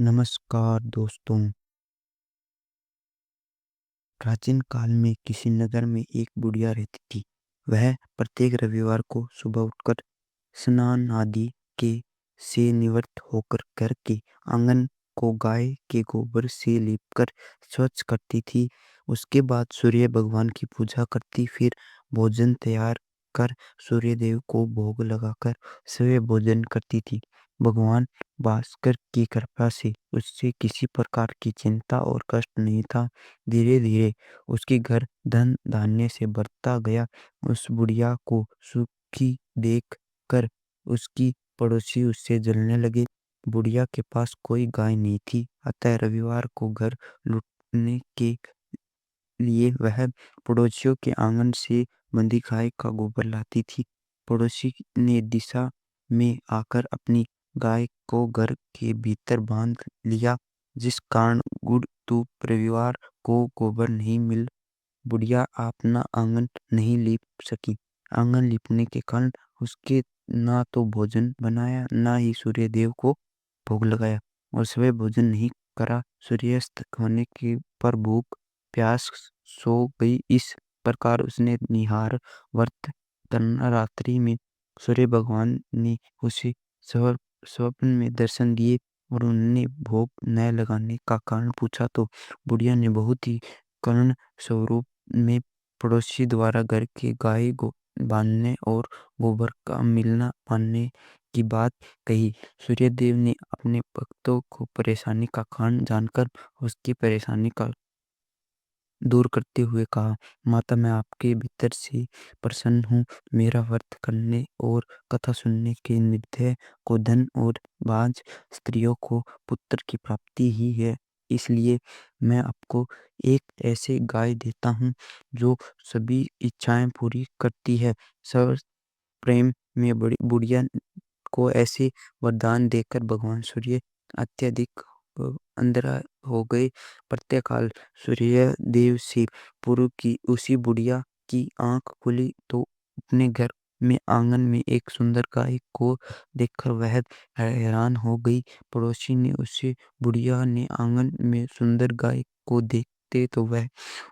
नमस्कार दोस्तों। प्राचीन काल में किसी नगर में एक बुढ़िया रहती थी। वह प्रत्येक रविवार को सुबह उठकर स्नान आदि के से निवृत्त होकर घर के आंगन को गाय के गोबर से लीपकर स्वच्छ करती थी। उसके बाद सूर्य भगवान की पूजा करती, फिर भोजन तैयार कर सूर्य देव को भोग लगाकर स्वयं भोजन करती थी। भगवान भास्कर की कृपा से उससे किसी प्रकार की चिंता और कष्ट नहीं था। धीरे धीरे उसके घर धन धान्य से भरता गया। उस बुढ़िया को सुखी देख कर उसकी पड़ोसी उससे जलने लगे। बुढ़िया के पास कोई गाय नहीं थी, अतः रविवार को घर लूटने के लिए वह पड़ोसियों के आंगन से बंधी गाय का गोबर लाती थी। पड़ोसी ने दिशा में आकर अपनी गाय को घर के भीतर बांध लिया, जिस कारण गुड़ तो रविवार को गोबर नहीं मिल। बुढ़िया अपना आंगन नहीं लीप सकी। आंगन लीपने के कारण उसके ना तो भोजन बनाया, ना ही सूर्य देव को भोग लगाया, और सुबह भोजन नहीं करा। सूर्यास्त होने के पर भूख प्यास सो गई। इस प्रकार उसने निहार व्रत करना। रात्रि में सूर्य भगवान ने उसे स्वप्न में दर्शन दिए और उन्होंने भोग न लगाने का कारण पूछा, तो बुढ़िया ने बहुत ही करुण स्वरूप में पड़ोसी द्वारा घर के गाय बांधने और गोबर का मिलना पाने की बात कही। सूर्यदेव ने अपने भक्तों को परेशानी का कारण जानकर उसकी परेशानी का दूर करते हुए कहा, माता, मैं आपके भीतर से प्रसन्न हूँ। मेरा व्रत करने और कथा सुनने के निमित्त को धन और बांझ स्त्रियों को पुत्र की प्राप्ति ही है। इसलिए मैं आपको एक ऐसे गाय देता हूँ जो सभी इच्छाएं पूरी करती है। सर प्रेम में बड़ी बुढ़िया को ऐसे वरदान देकर भगवान सूर्य अत्यधिक अंधरा हो गए। प्रत्येकाल सूर्य देव से पूर्व की उसी बुढ़िया की आंख खुली तो अपने घर में आंगन में एक सुंदर गाय को देखकर वह हैरान हो गई। पड़ोसी ने उससे बुढ़िया ने आंगन में सुंदर गाय को देखते तो वह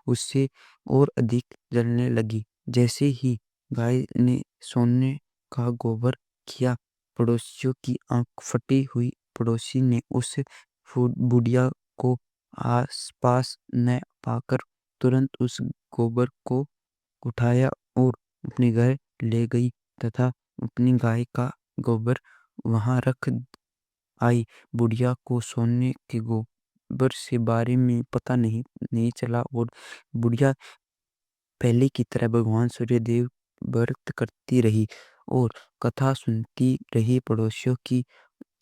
उससे और अधिक जलने लगी। जैसे ही गाय ने सोने का गोबर किया, पड़ोसियों की आंख फटी हुई। पड़ोसी ने उस बुढ़िया को आसपास न पाकर तुरंत उस गोबर को उठाया और अपने घर ले गई तथा अपनी गाय का गोबर वहां रख आई। बुढ़िया को सोने के गोबर से बारे में पता नहीं चला और बुढ़िया पहले की तरह भगवान सूर्यदेव व्रत करती रही और कथा सुनती रही। पड़ोसियों की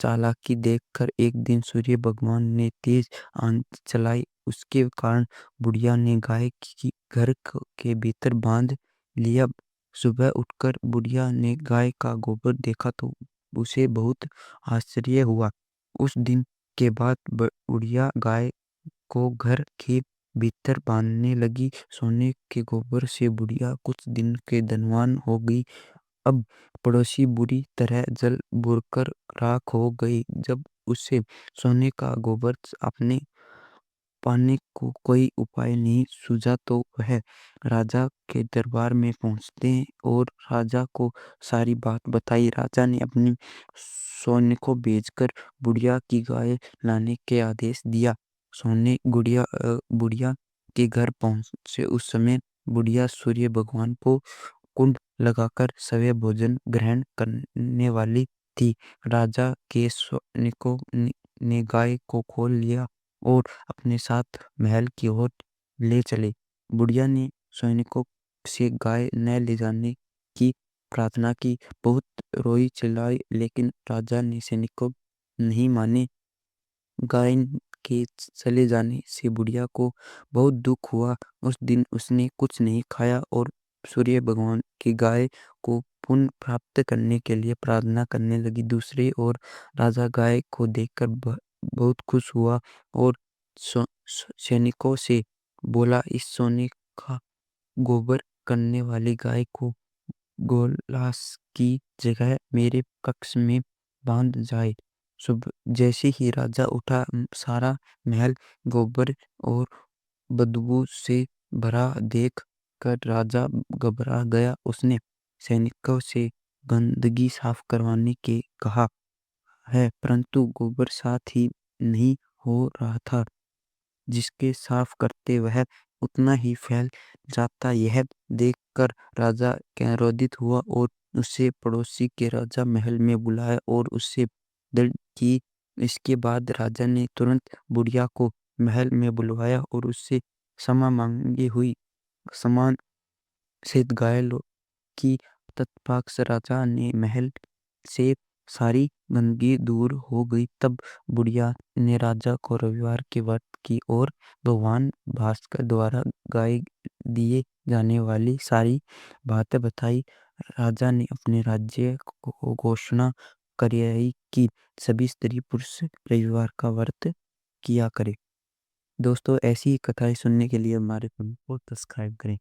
चालाकी देखकर एक दिन सूर्य भगवान ने तेज आंधी चलाई। उसके कारण बुढ़िया ने गाय की घर के भीतर बांध लिया। सुबह उठकर बुढ़िया ने गाय का गोबर देखा तो उसे बहुत आश्चर्य हुआ। उस दिन के बाद बुढ़िया गाय को घर के भीतर बांधने लगी। सोने के गोबर से बुढ़िया कुछ दिन के धनवान हो गई। अब पड़ोसी बुरी तरह जल बुरकर राख हो गई। जब उसे सोने का गोबर अपने पाने को कोई उपाय नहीं सूझा तो वह राजा के दरबार में पहुंचते और राजा को सारी बात बताई। राजा ने अपनी सैनिक को भेजकर बुढ़िया की गाय लाने के आदेश दिया। सोने बुढ़िया के घर पहुंचे उस समय बुढ़िया सूर्य भगवान को कुंड लगाकर सवै भोजन ग्रहण करने वाली थी। राजा के सैनिकों ने गाय को खोल लिया और अपने साथ महल की ओर ले चले। बुढ़िया ने सैनिकों से गाय न ले जाने की प्रार्थना की। बहुत रोई चिल्लाई, लेकिन राजा ने सैनिकों नहीं माने। गाय के चले जाने से बुढ़िया को बहुत दुख हुआ। उस दिन उसने कुछ नहीं खाया और सूर्य भगवान की गाय को पुण्य प्राप्त करने के लिए प्रार्थना करने लगी। दूसरी ओर राजा गाय को देखकर बहुत खुश हुआ और सैनिकों से बोला, इस सोने का गोबर करने वाली गाय को गोलास की जगह मेरे कक्ष में बांध जाए। जैसे ही राजा उठा, सारा महल गोबर और बदबू से भरा देख कर राजा घबरा गया। उसने सैनिकों से गंदगी साफ करवाने के कहा है, परंतु गोबर साथ ही नहीं हो रहा था। जिसके साफ करते वह उतना ही फैल जाता। यह देखकर राजा क्रोधित हुआ और उसे पड़ोसी के राजा महल में बुलाया और उससे दंड की। इसके बाद राजा ने तुरंत बुढ़िया को महल में बुलवाया और उससे क्षमा मांगी हुई समान से घायल की। तत्पश्चात राजा ने महल से सारी गंदगी दूर हो गई। तब बुढ़िया ने राजा को रविवार के व्रत की और भगवान भास्कर द्वारा गाई दिए जाने वाली सारी बातें बताई। राजा ने अपने राज्य को घोषणा करी कि सभी स्त्री पुरुष रविवार का व्रत किया करें। दोस्तों, ऐसी ही कथाएं सुनने के लिए हमारे चैनल को सब्सक्राइब करें।